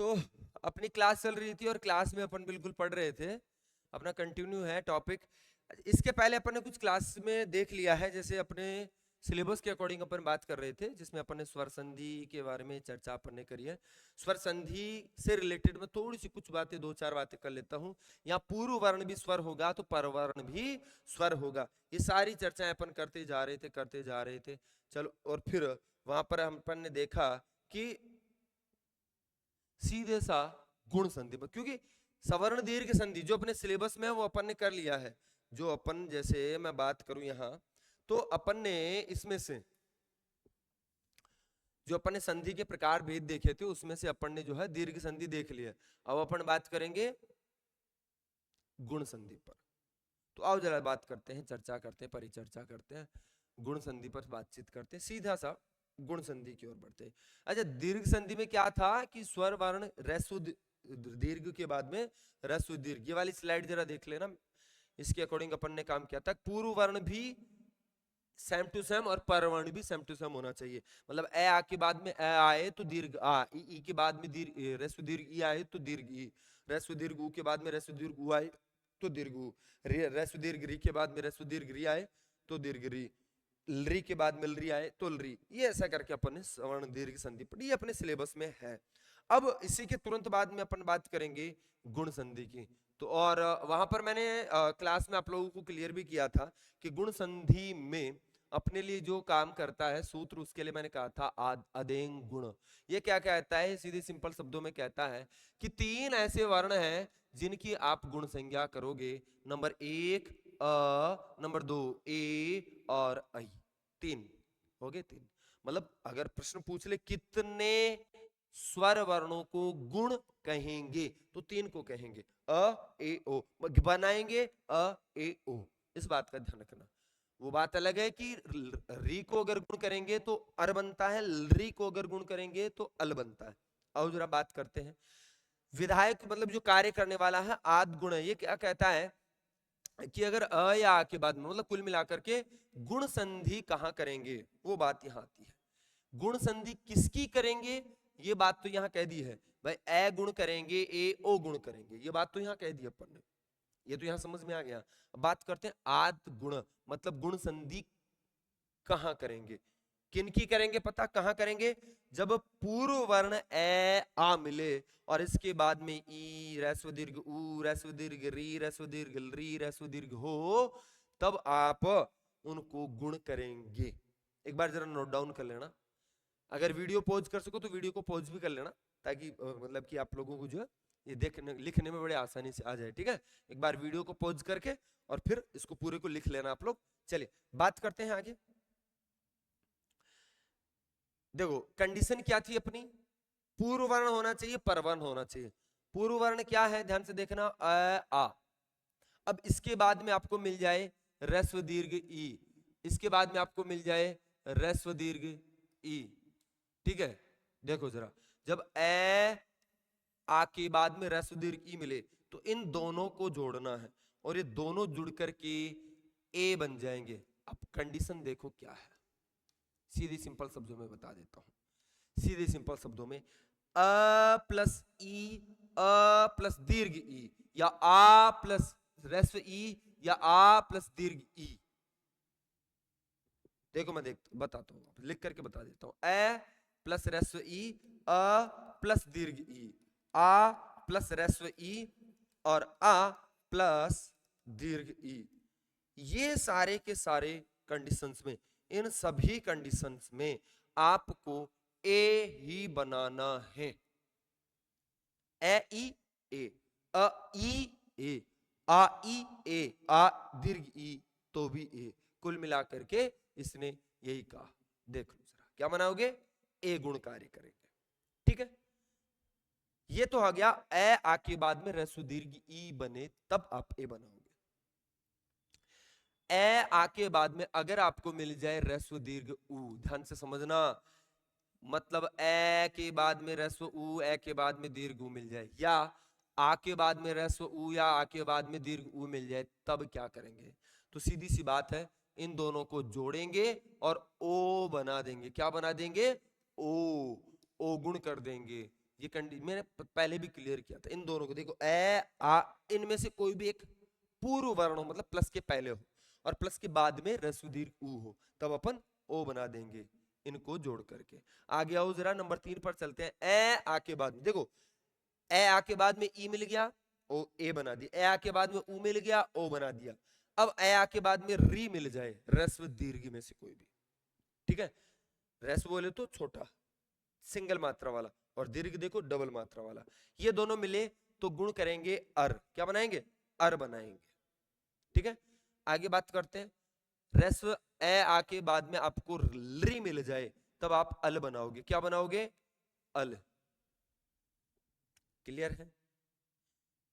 तो अपनी क्लास चल रही थी और क्लास में अपन बिल्कुल पढ़ रहे थे, अपना कंटिन्यू है टॉपिक। इसके पहले अपन ने कुछ क्लास में देख लिया है, जैसे अपने सिलेबस के अकॉर्डिंग अपन बात कर रहे थे, जिसमें अपन ने स्वर संधि के बारे में चर्चा अपन ने करी है। स्वर संधि से रिलेटेड में थोड़ी सी कुछ बातें, दो चार बातें कर लेता हूँ। यहाँ पूर्व वर्ण भी स्वर होगा तो परवर्ण भी स्वर होगा, ये सारी चर्चाएं अपन करते जा रहे थे। चलो, और फिर वहां पर अपन ने देखा कि सीधे सा गुण संधि पर, क्योंकि सवर्ण दीर्घ संधि जो अपने सिलेबस में है वो अपन ने कर लिया है। जो अपन, जैसे मैं बात करूं यहां, तो अपन ने इसमें से जो अपन ने संधि के प्रकार भेद देखे थे उसमें से अपन ने जो है दीर्घ संधि देख लिया। अब अपन बात करेंगे गुण संधि पर। तो आओ जरा बात करते हैं, चर्चा करते हैं, परिचर्चा करते हैं, गुण संधि पर बातचीत करते हैं, सीधा सा गुण संधि की ओर बढ़ते हैं। अच्छा, दीर्घ संधि में क्या था कि स्वर वर्ण रस्व दीर्घ के बाद में रस्व दीर्घ, ये वाली स्लाइड जरा देख लेना। इसके अकॉर्डिंग अपन ने काम किया था, पूर्व वर्ण भी सेम टू सेम और परवर्ण भी सेम टू सेम होना चाहिए। मतलब ए आ के बाद में ए आए तो दीर्घ आ, ई के बाद में दीर्घ रस्व दीर्घ ई आए तो दीर्घ ई, रस्व दीर्घ ऊ के बाद में रस्व दीर्घ ऊ आए तो दीर्घ ऊ, रस्व दीर्घ री के बाद में रस्व दीर्घ री आए तो दीर्घ री, री के बाद में री आए तो री। ये ऐसा करके अपन ने सवर्ण दीर्घ संधि पढ़ी, ये अपने सिलेबस में है। अब इसी के तुरंत बाद में अपन बात करेंगे गुण संधि की। तो और वहां पर मैंने क्लास में आप लोगों को क्लियर भी किया था कि गुण संधि में अपने लिए जो काम करता है सूत्र, उसके लिए मैंने कहा था अदेंग गुण। ये क्या कहता है, सीधे सिंपल शब्दों में कहता है कि तीन ऐसे वर्ण हैं जिनकी आप गुण संज्ञा करोगे। नंबर एक अ, नंबर दो ए और ऐ, तीन हो गए। तीन मतलब अगर प्रश्न पूछ ले कितने स्वर वर्णों को गुण कहेंगे, तो तीन को कहेंगे, अ ए ओ बनाएंगे, अ ए ओ। इस बात का ध्यान रखना। वो बात अलग है कि री को अगर गुण करेंगे तो अर बनता है, री को अगर गुण करेंगे तो अल बनता है। अब जरा बात करते हैं विधायक, मतलब जो कार्य करने वाला है आद गुण है। ये क्या कहता है कि अगर अ या आ के बाद में, मतलब कुल मिलाकर के गुण संधि कहां करेंगे, वो बात यहां आती है। गुण संधि किसकी करेंगे, ये बात तो यहां कह दी है भाई, ए गुण करेंगे, ए ओ गुण करेंगे, ये बात तो यहां कह दी अपन ने, ये तो यहां समझ में आ गया। बात करते हैं आद गुण, मतलब गुण संधि कहां करेंगे, किनकी करेंगे, पता कहां करेंगे, जब पूर्व वर्ण ए आ मिले और इसके बाद में ई रस्व दीर्घ ऊ रस्व दीर्घ री रस्व दीर्घ री रस्व दीर्घ हो, तब आप उनको गुण करेंगे। एक बार जरा नोट डाउन कर लेना, अगर वीडियो पॉज कर सको तो वीडियो को पॉज भी कर लेना, ताकि मतलब कि आप लोगों को जो है ये देखने लिखने में बड़े आसानी से आ जाए। ठीक है, एक बार वीडियो को पॉज करके और फिर इसको पूरे को लिख लेना आप लोग। चलिए बात करते हैं आगे। देखो कंडीशन क्या थी अपनी, पूर्व वर्ण होना चाहिए, परवर्ण होना चाहिए। पूर्व वर्ण क्या है, ध्यान से देखना, अ आ। अब इसके बाद में आपको मिल जाए रस्व दीर्घ ई, इसके बाद में आपको मिल जाए रस्व दीर्घ ई। ठीक है, देखो जरा, जब ए आ के बाद में रस्व दीर्घ ई मिले तो इन दोनों को जोड़ना है और ये दोनों जुड़ करके ए बन जाएंगे। अब कंडीशन देखो क्या है, सीधी सिंपल शब्दों में बता देता हूं, सीधे सिंपल शब्दों में, अ प्लस ई, अ प्लस दीर्घ ई, या आ प्लस रस्व ई, या आ प्लस दीर्घ ई। देखो मैं बताता हूं, लिख करके बता देता हूं, ए प्लस रस्व ई, अ प्लस दीर्घ ई, आ प्लस रस्व ई और आ प्लस दीर्घ ई। ये सारे के सारे कंडीशंस में, इन सभी कंडीशंस में आपको ए ही बनाना है। ए ई ए, अ ई ए, आ ई ए, आ दीर्घ ई तो भी ए, कुल मिलाकर के इसने यही कहा। देख लो जरा क्या बनाओगे, ए गुण कार्य करेंगे। ठीक है, ये तो आ गया ए आ के बाद में रस्व दीर्घ ई बने तब आप ए बनाओगे। ए आ के बाद में अगर आपको मिल जाए रस्व दीर्घ ऊ, ध्यान से समझना, मतलब ए के बाद में रस्व ऊ, ए के बाद में दीर्घ ऊ मिल जाए, या आ के बाद में रस्व ऊ या आ के बाद में दीर्घ ऊ मिल जाए, तब क्या करेंगे, तो सीधी सी बात है, इन दोनों को जोड़ेंगे और ओ बना देंगे। क्या बना देंगे, ओ, ओ गुण कर देंगे। ये मैंने पहले भी क्लियर किया था। इन दोनों को देखो, ए आ, इनमें से कोई भी एक पूर्व वर्ण हो, मतलब प्लस के पहले हो और प्लस के बाद में ह्रस्व दीर्घ ऊ हो, तब अपन ओ बना देंगे इनको जोड़ करके। आगे आओ जरा, नंबर 3 पर चलते हैं। ए आ के बाद में देखो, ए आ के बाद में ई मिल गया, ओ ए बना दिया। ए आ के बाद में ऊ मिल गया, ओ बना दिया। अब ए आ के बाद में री मिल जाए, ह्रस्व दीर्घ में से कोई भी, ठीक है। ह्रस्व बोले तो छोटा सिंगल मात्रा वाला, और दीर्घ देखो डबल मात्रा वाला, ये दोनों मिले तो गुण करेंगे अर, क्या बनाएंगे, अर बनाएंगे, ठीक है। आगे बात करते हैं। ह्रस्व ए आ के बाद में आपको री मिल जाए, तब आप अल बनाओगे, क्या बनाओगे, अल। क्लियर है।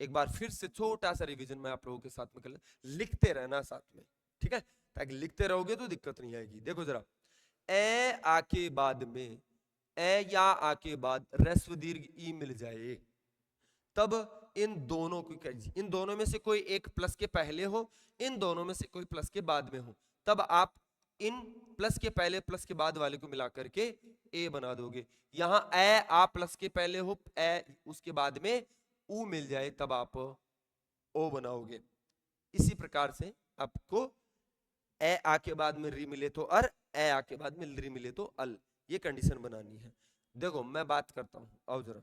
एक बार फिर से छोटा सा रिवीजन मैं आप लोगों के साथ में कर, लिखते रहना साथ में, ठीक है, ताकि लिखते रहोगे तो दिक्कत नहीं आएगी। देखो जरा, ए आ के बाद में, ए या आ के बाद ह्रस्व दीर्घ ई मिल जाए, तब इन दोनों को, इन दोनों में से कोई एक प्लस के पहले हो, इन दोनों में से कोई प्लस के बाद में हो, तब आप इन प्लस के पहले प्लस के बाद वाले को मिला करके ए बना दोगे। यहां ए आ प्लस के पहले हो, ए उसके बाद में ऊ मिल जाए, तब आप ओ बनाओगे। इसी प्रकार से आपको ए आ के बाद में री मिले तो अर, ए आ के बाद में री मिले तो अल, ये कंडीशन बनानी है। देखो मैं बात करता हूं, आओ जरा,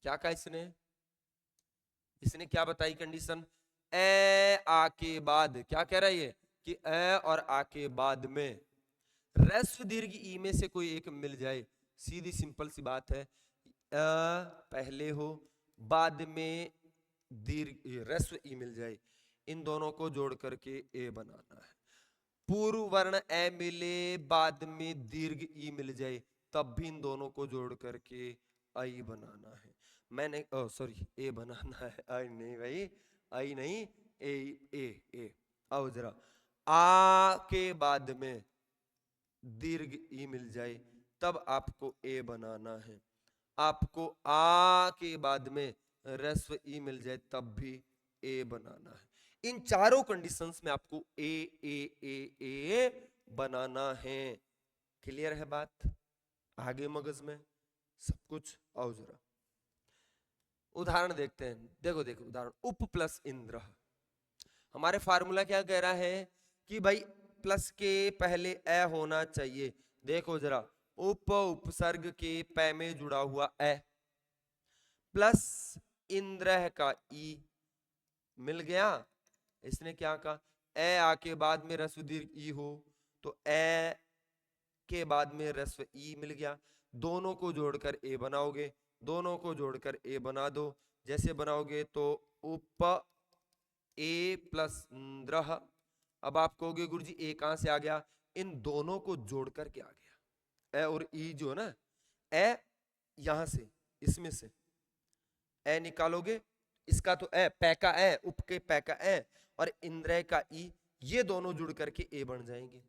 क्या कहा इसने, इसने क्या बताई कंडीशन, ए आ के बाद, क्या कह रहा है ये, कि ए और आ के बाद में ह्रस्व दीर्घ ई में से कोई एक मिल जाए, सीधी सिंपल सी बात है, पहले हो बाद में दीर्घ ह्रस्व ई मिल जाए, इन दोनों को जोड़ करके ए बनाना है। पूर्व वर्ण ए मिले, बाद में दीर्घ ई मिल जाए, तब भी इन दोनों को जोड़ करके आई बनाना है। मैंने सॉरी ए बनाना है, आई नहीं भाई, आई नहीं, ए ए ए। आओ जरा, आ के बाद में दीर्घ ई मिल जाए, तब आपको ए बनाना है। आपको आ के बाद में ह्रस्व ई मिल जाए, तब भी ए बनाना है। इन चारों कंडीशंस में आपको ए ए ए ए बनाना है। क्लियर है बात, आगे मगज में सब कुछ। आओ जरा उदाहरण देखते हैं। देखो देखो उदाहरण, उप प्लस इंद्र, हमारे फार्मूला क्या कह रहा है कि भाई प्लस के पहले ए होना चाहिए। देखो जरा, उप उपसर्ग के पै में जुड़ा हुआ ए प्लस इंद्र का ई मिल गया। इसने क्या कहा, ए आके बाद में ह्रस्व दीर्घ ई हो, तो ए के बाद में ह्रस्व ई मिल गया। दोनों को जोड़कर ए बनाओगे, दोनों को जोड़कर ए बना दो। जैसे बनाओगे तो उप ए प्लस द्रह। अब आप कहोगे गुरु जी ए कहां से आ गया, इन दोनों को जोड़कर के आ गया। ए और ई जो है ना, ए यहां से, इसमें से ए निकालोगे, इसका तो ए पै का ए, उप के पै का ए और इंद्र का ई, ये दोनों जुड़ करके ए बन जाएंगे।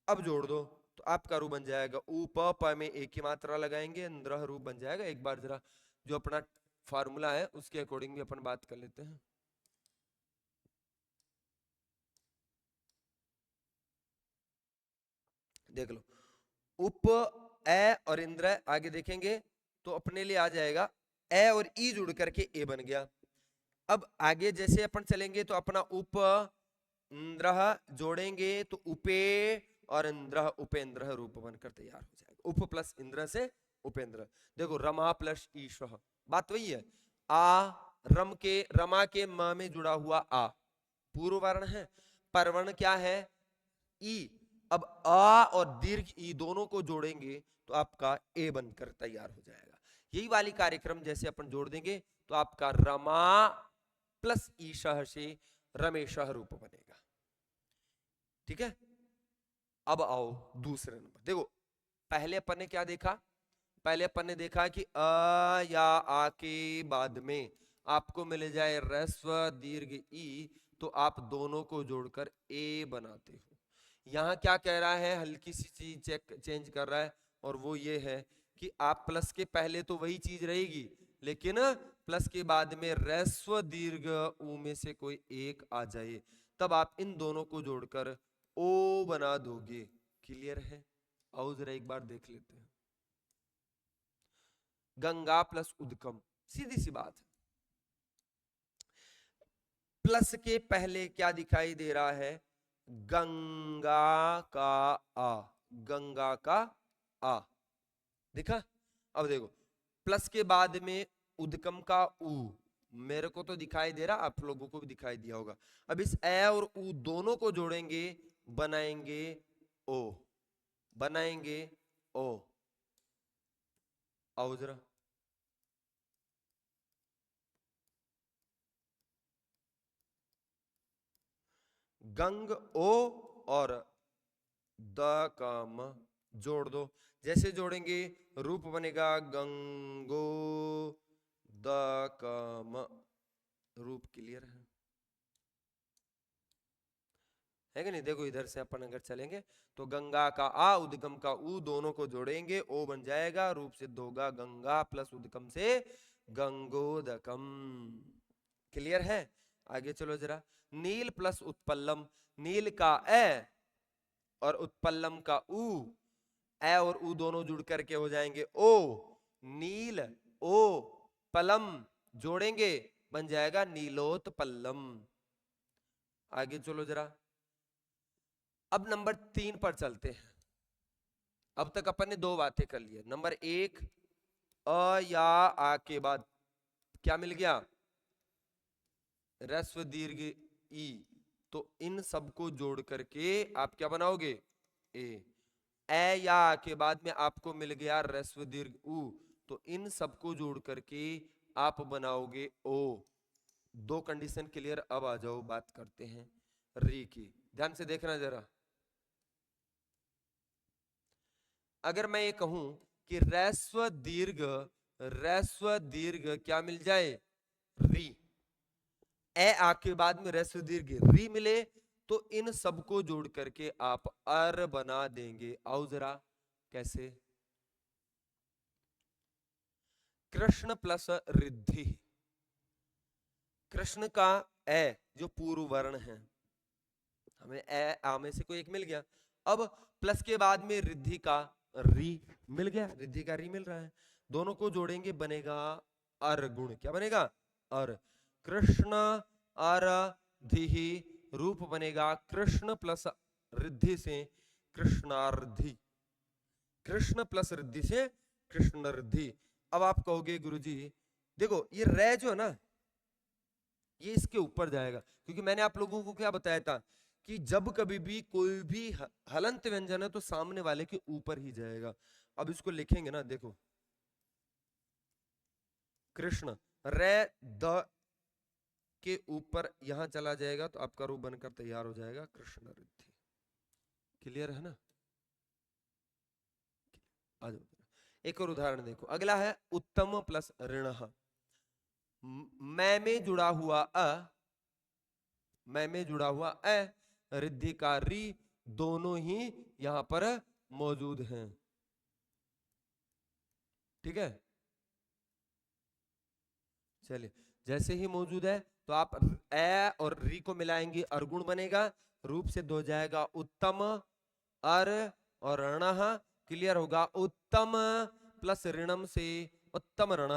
अब जोड़ दो तो आपका रूप बन जाएगा, उप प में ए की मात्रा लगाएंगे, इंद्र रूप बन जाएगा। एक बार जरा जो अपना फार्मूला है उसके अकॉर्डिंग भी अपन बात कर लेते हैं। देख लो, उप ए और इंद्र, आगे देखेंगे तो अपने लिए आ जाएगा ए और ई जुड़ करके ए बन गया। अब आगे जैसे अपन चलेंगे तो अपना उप इंद्र जोड़ेंगे तो उपे और इंद्र उपेंद्र रूप बनकर तैयार हो जाएगा। उप प्लस इंद्र से उपेंद्र। देखो रमा प्लस ईश, बात वही है। आ रम के, रमा के म में जुड़ा हुआ आ पूर्व वर्ण है, परवर्ण क्या है, ई। अब आ और दीर्घ ई दोनों को जोड़ेंगे तो आपका ए बनकर तैयार हो जाएगा। यही वाली कार्यक्रम जैसे अपन जोड़ देंगे तो आपका रमा प्लस ईशः से रमेशः रूप बनेगा। ठीक है। अब आओ दूसरे नंबर, देखो पहले अपन ने क्या देखा, पहले अपन ने देखा कि अ या आ के बाद में आपको मिल जाए ह्रस्व दीर्घ ई, तो आप दोनों को जोड़कर ए बनाते हो। यहाँ क्या कह रहा है, हल्की सी चीज चेंज कर रहा है, और वो ये है कि आप प्लस के पहले तो वही चीज रहेगी, लेकिन प्लस के बाद में ह्रस्व दीर्घ ऊ में से कोई एक आ जाए, तब आप इन दोनों को जोड़कर ओ बना दोगे। क्लियर है। आओ जरा एक बार देख लेते हैं। गंगा प्लस उदकम, सीधी सी बात है। प्लस के पहले क्या दिखाई दे रहा है? गंगा का आ, गंगा का आ दिखा। अब देखो प्लस के बाद में उदकम का ऊ, मेरे को तो दिखाई दे रहा, आप लोगों को भी दिखाई दिया होगा। अब इस ए और ऊ दोनों को जोड़ेंगे, बनाएंगे ओ, बनाएंगे ओ। आओ जरा, गंग ओ और द का म जोड़ दो। जैसे जोड़ेंगे रूप बनेगा गंगो द का म, रूप क्लियर है कि नहीं? देखो इधर से अपन अगर चलेंगे तो गंगा का आ, उद्गम का ऊ, दोनों को जोड़ेंगे ओ बन जाएगा, रूप सिद्ध होगा गंगा प्लस उद्गम से गंगोदकम। क्लियर है? आगे चलो जरा। नील प्लस उत्पल्लम, नील का ए और उत्पल्लम का ऊ, ए और ऊ दोनों जुड़ करके हो जाएंगे ओ, नील ओ पलम जोड़ेंगे बन जाएगा नीलोत्पल्लम। आगे चलो जरा। अब नंबर 3 पर चलते हैं। अब तक अपन ने दो बातें कर ली है। नंबर 1, अ या आ के बाद क्या मिल गया? ह्रस्व दीर्घ ई। तो इन सबको जोड़ करके आप क्या बनाओगे? ए या आ के बाद में आपको मिल गया ह्रस्व दीर्घ ऊ, तो इन सबको जोड़ करके आप बनाओगे ओ। दो कंडीशन क्लियर। अब आ जाओ बात करते हैं री की, ध्यान से देखना जरा। अगर मैं ये कहूं कि ह्रस्व दीर्घ क्या मिल जाए? री। ए आ के बाद में ह्रस्व दीर्घ री मिले तो इन सबको जोड़ करके आप अर बना देंगे। आओ जरा, कैसे? कृष्ण प्लस रिद्धि, कृष्ण का ए जो पूर्व वर्ण है, हमें ए आ में से कोई एक मिल गया। अब प्लस के बाद में रिद्धि का री मिल गया, रिद्धि का री मिल रहा है, दोनों को जोड़ेंगे बनेगा अर गुण। क्या बनेगा? अर। कृष्ण अर धिहि, रूप बनेगा कृष्ण प्लस रिद्धि से कृष्णार्धि, कृष्ण प्लस रिद्धि से कृष्ण रिद्धि। अब आप कहोगे गुरुजी देखो ये रे जो है ना, ये इसके ऊपर जाएगा, क्योंकि मैंने आप लोगों को क्या बताया था कि जब कभी भी कोई भी हलंत व्यंजन है तो सामने वाले के ऊपर ही जाएगा। अब इसको लिखेंगे ना, देखो कृष्ण रे द के ऊपर यहां चला जाएगा तो आपका रूप बनकर तैयार हो जाएगा कृष्ण रिद्धि। क्लियर है ना? आ जाओ। एक और उदाहरण देखो, अगला है उत्तम प्लस ऋण। मैं में जुड़ा हुआ अ, मैं में जुड़ा हुआ ए, रिद्धि का री, दोनों ही यहां पर मौजूद हैं। ठीक है, चलिए जैसे ही मौजूद है तो आप ए और री को मिलाएंगे, अरगुण बनेगा, रूप सिद्ध हो जाएगा उत्तम अर और ऋण। क्लियर होगा, उत्तम प्लस ऋणम से उत्तम ऋण,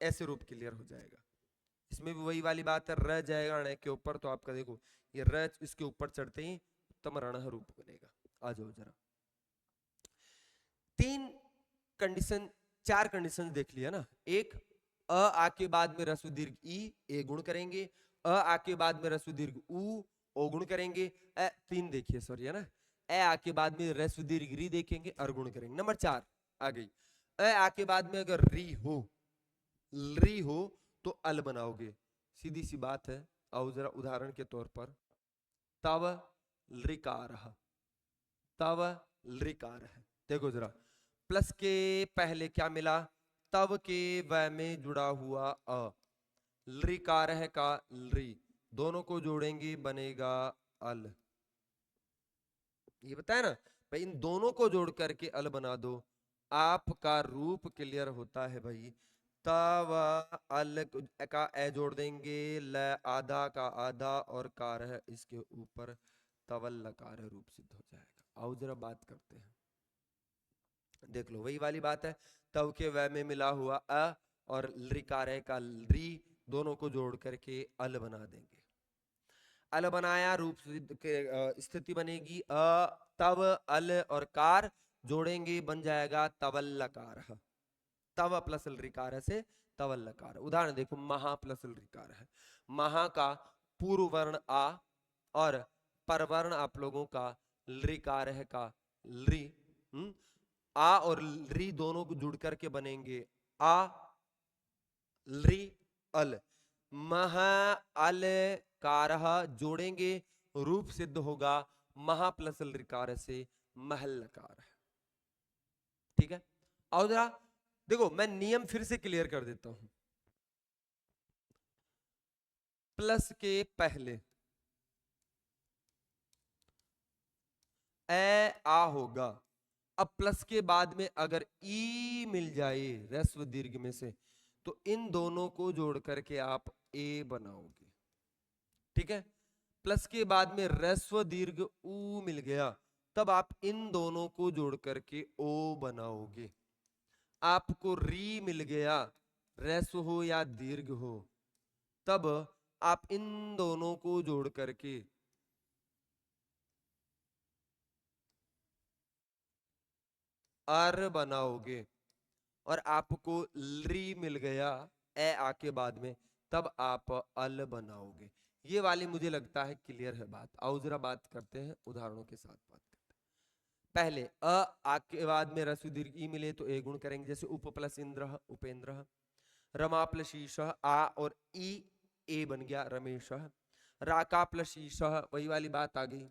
ऐसे रूप क्लियर हो जाएगा। इसमें भी वही वाली बात है, रह जाएगा ण के ऊपर, तो आपका देखो ये र इसके ऊपर चढ़ते ही उत्तम रण रूप बनेगा। आ जाओ जरा। 3 कंडीशन, 4 कंडीशन देख लिया ना। एक, अ आ के बाद में ह्रस्व दीर्घ ई, ए गुण करेंगे। अ आ के बाद में ह्रस्व दीर्घ ऊ, ओ गुण करेंगे। 3 देखिए, सॉरी है ना। ए आ के बाद में ह्रस्व दीर्घ री देखेंगे, अर गुण करेंगे। नंबर 4 आ गई, अ आ के बाद में अगर री हो तो अल बनाओगे, सीधी सी बात है। आओ जरा उदाहरण के तौर पर, तव लृकार, तव लृकार है। देखो जरा, प्लस के पहले क्या मिला? तव के व में जुड़ा हुआ अ, लृकार है का लृ, दोनों को जोड़ेंगे बनेगा अल। ये बताया ना भाई, इन दोनों को जोड़ करके अल बना दो, आपका रूप क्लियर होता है भाई। तव अल का ए जोड़ देंगे, ल आधा का आधा और कार है इसके ऊपर, तवल लकार रूप सिद्ध हो जाएगा। आओ जरा बात करते हैं। देख लो वही वाली बात है, तव के वह में मिला हुआ अ और लृकार का री दोनों को जोड़ करके अल बना देंगे। अल बनाया, रूप के स्थिति बनेगी अ तव अल और कार जोड़ेंगे बन जाएगा तवल्लकार। तव प्लस लृकार से तवल्लकार। उदाहरण देखो, महा प्लस लृकार है, महा का पूर्व वर्ण आ और परवर्ण आप लोगों का लृकार है का लृ। आ और लृ दोनों को जुड़ करके बनेंगे आ लृ अल। महा अल कारह जोड़ेंगे, रूप सिद्ध होगा महा प्लस लृकार से महल्लकार। ठीक है, और जरा देखो मैं नियम फिर से क्लियर कर देता हूं। प्लस के पहले ए आ होगा, अब प्लस के बाद में अगर ई मिल जाए ह्रस्व दीर्घ में से, तो इन दोनों को जोड़ करके आप ए बनाओगे। ठीक है, प्लस के बाद में ह्रस्व दीर्घ ऊ मिल गया, तब आप इन दोनों को जोड़ करके ओ बनाओगे। आपको री मिल गया, ह्रस्व हो या दीर्घ हो, तब आप इन दोनों को जोड़ करके अर बनाओगे। और आपको ली मिल गया ए आके बाद में, तब आप अल बनाओगे। ये वाली मुझे लगता है क्लियर है बात। आओ जरा बात करते हैं, उदाहरणों के साथ बात करते हैं। पहले अ आके बाद में रस्व दीर्घ ई मिले तो ए गुण करेंगे, जैसे उप प्लस इंद्र उपेंद्र, रमा प्लस शीश आ और ई ए बन गया रमेश, राका प्लस शीश वही वाली बात आ गई।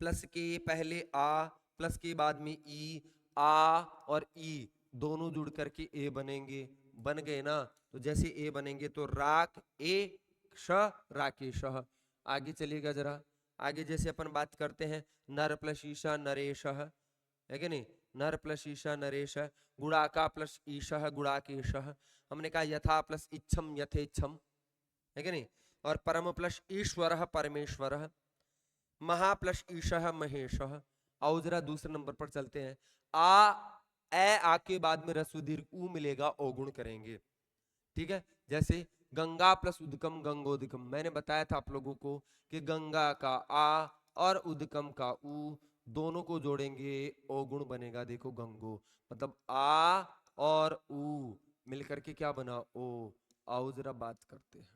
प्लस के पहले आ, प्लस के बाद में ई, आ और ई दोनों जुड़ करके ए बनेंगे, बन गए ना। तो जैसे ए बनेंगे तो राक ए श राकेश। आगे चलिएगा जरा, आगे जैसे अपन बात करते हैं नर प्लस ईशा नरेश है कि नहीं, नर प्लस ईशा नरेश, गुणाका प्लस ईशा गुणाकेश, हमने कहा यथा प्लस इच्छम यथेच्छम है कि नहीं, और परम प्लस ईश्वर परमेश्वर, महा प्लस ईशः महेश। और जरा दूसरे नंबर पर चलते हैं, आ ए आ के बाद में रस्व दीर्घ ऊ मिलेगा, ओ गुण करेंगे। ठीक है, जैसे गंगा प्लस उदकम गंगोदकम, मैंने बताया था आप लोगों को कि गंगा का आ और उदकम का ऊ दोनों को जोड़ेंगे, ओ गुण बनेगा। देखो गंगो, मतलब आ और ऊ मिलकर के क्या बना, ओ। आओ जरा बात करते हैं।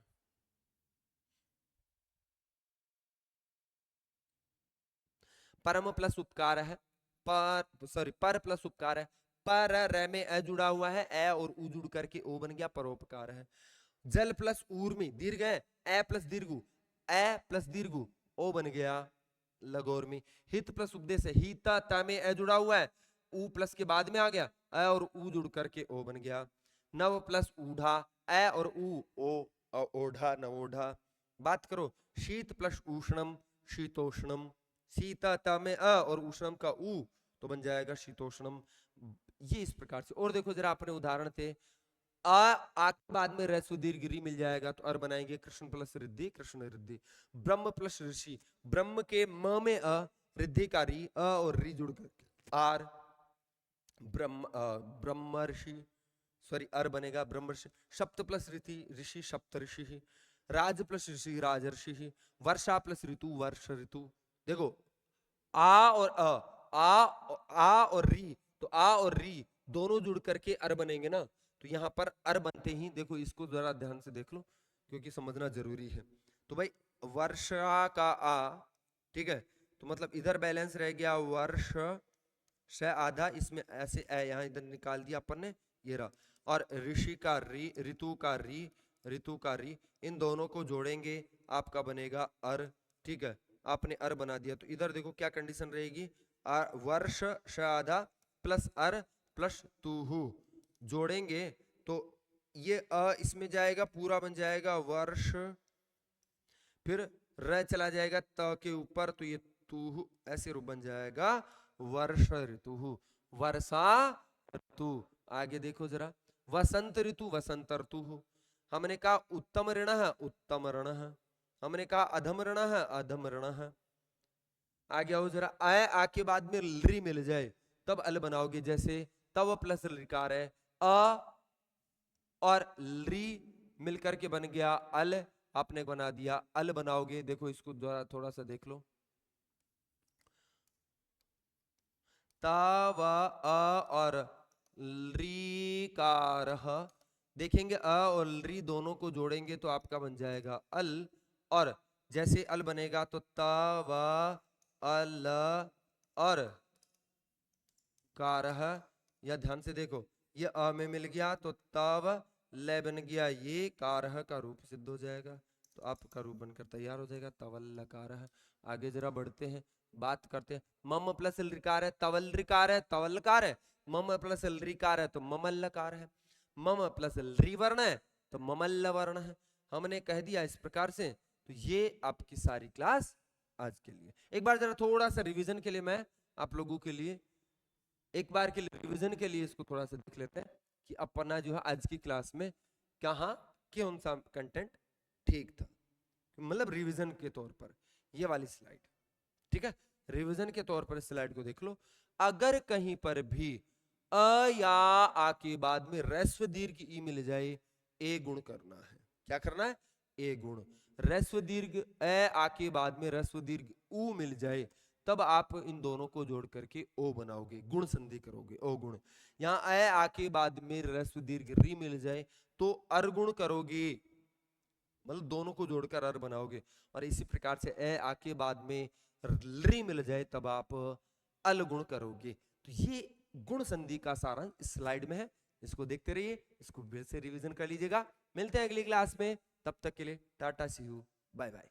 परम प्लस उपकार है, पर सॉरी पर प्लस उपकार है, पर रे में अ जुड़ा हुआ है, ए और उ जुड़ करके ओ बन गया, परोपकार है। जल प्लस ऊर्मी दीर्घ है, ए प्लस दीर्घु, ए प्लस दीर्घु ओ बन गया लगोर्मी। हित प्लस उपदेश है, हिता ता में ए जुड़ा हुआ है, उ प्लस के बाद में आ गया, ए और उ जुड़ करके ओ बन गया। नव प्लस ऊढ़ा, ए और उ ओ ओढ़ा नवोढ़ा। बात करो शीत प्लस उष्णम शीतोष्णम, शीता ता में अ और उष्णम का उ तो बन जाएगा शीतोष्णम। ये इस प्रकार से। और देखो जरा अपने उदाहरण थे, आ के बाद में रस्व दीर्घ री मिल जाएगा तो अर बनाएंगे कृष्ण प्लस रिद्धि कृष्ण रिद्धि। ब्रह्म प्लस ऋषि, ब्रह्म के म में अ, रिद्धि का री, अ और री जुड़ करके आर, ब्रह्म ऋषि सॉरी अर बनेगा ब्रह्म ऋषि। सप्त प्लस ऋषि ऋषि सप्त ऋषि, राज प्लस ऋषि राज ऋषि, वर्षा प्लस ऋतु वर्ष ऋतु। देखो आ और आ और री, तो आ और री दोनों जुड़ करके अर बनेंगे ना, तो यहां पर अर बनते ही देखो, इसको जरा ध्यान से देख लो क्योंकि समझना जरूरी है। तो भाई वर्षा का आ, ठीक है, तो मतलब इधर बैलेंस रह गया वर्ष से आधा, इसमें ऐसे यहां इधर निकाल दिया अपन ने, ये रहा। और ऋषि का री, ऋतु का री, ऋतु का री, इन दोनों को जोड़ेंगे आपका बनेगा अर। ठीक है, आपने अर बना दिया, तो इधर देखो क्या कंडीशन रहेगी, वर्ष से आधा प्लस अर प्लस तुहु जोड़ेंगे तो ये अ इसमें जाएगा, पूरा बन जाएगा वर्ष, फिर र चला जाएगा त के ऊपर, तो ये तुहु ऐसे रूप बन जाएगा वर्ष ऋतु, वर्षा ऋतु। आगे देखो जरा, वसंत ऋतु वसंत ऋतु। हमने कहा उत्तम ऋण है उत्तम ऋण है, हमने कहा अधम ऋण है अधम ऋण है। आगे आओ जरा, आए आ के बाद में री मिल जाए तब अल बनाओगे। जैसे तव प्लस ऋकार है, अ और री मिलकर के बन गया अल, आपने बना दिया अल बनाओगे। देखो इसको थोड़ा सा देख लो, ता व अ और री कार, देखेंगे अ और री दोनों को जोड़ेंगे तो आपका बन जाएगा अल। और जैसे अल बनेगा तो ता व अल और कारह, या ध्यान से देखो ये अ में मिल गया तो तव ले बन गया, ये कारह का रूप सिद्ध हो जाएगा। तो आपका रूप बनकर तैयार हो जाएगा तवल्ल कारह। आगे जरा बढ़ते हैं, बात करते हैं। मम प्लस लकार है, तवल ऋकार है, तवलकार है। मम प्लस लकार है तो ममल्लकार है। मम प्लस री वर्ण है तो ममल्ल वर्ण है। हमने कह दिया इस प्रकार से। तो ये आपकी सारी क्लास आज के लिए। एक बार जरा थोड़ा सा रिवीजन के लिए मैं आप लोगों के लिए एक बार के लिए रिवीजन के लिए इसको थोड़ा सा देख लेते हैं कि अपना जो है आज की क्लास में कहाँ कौन सा कंटेंट ठीक था, मतलब रिवीजन के तौर पर ये वाली स्लाइड। ठीक है, रिवीजन के तौर पर स्लाइड को देख लो। अगर कहीं पर भी अ या आ के बाद में ह्रस्व दीर्घ ई मिल जाए, ए गुण करना है। क्या करना है? ए गुण। ह्रस्व दीर्घ ए आ के बाद में ह्रस्व दीर्घ ऊ मिल जाए, तब आप इन दोनों को जोड़ करके ओ बनाओगे, गुण संधि करोगे, ओ गुण। यहाँ ए आके बाद में ह्रस्व दीर्घ री मिल जाए तो अर्गुण करोगे, मतलब दोनों को जोड़कर अर बनाओगे। और इसी प्रकार से ए आके बाद में री मिल जाए तब आप अल गुण करोगे। तो ये गुण संधि का सारांश इस स्लाइड में है, इसको देखते रहिए, इसको फिर से रिवीजन कर लीजिएगा। मिलते हैं अगली क्लास में, तब तक के लिए टाटा, सी यू, बाय बाय।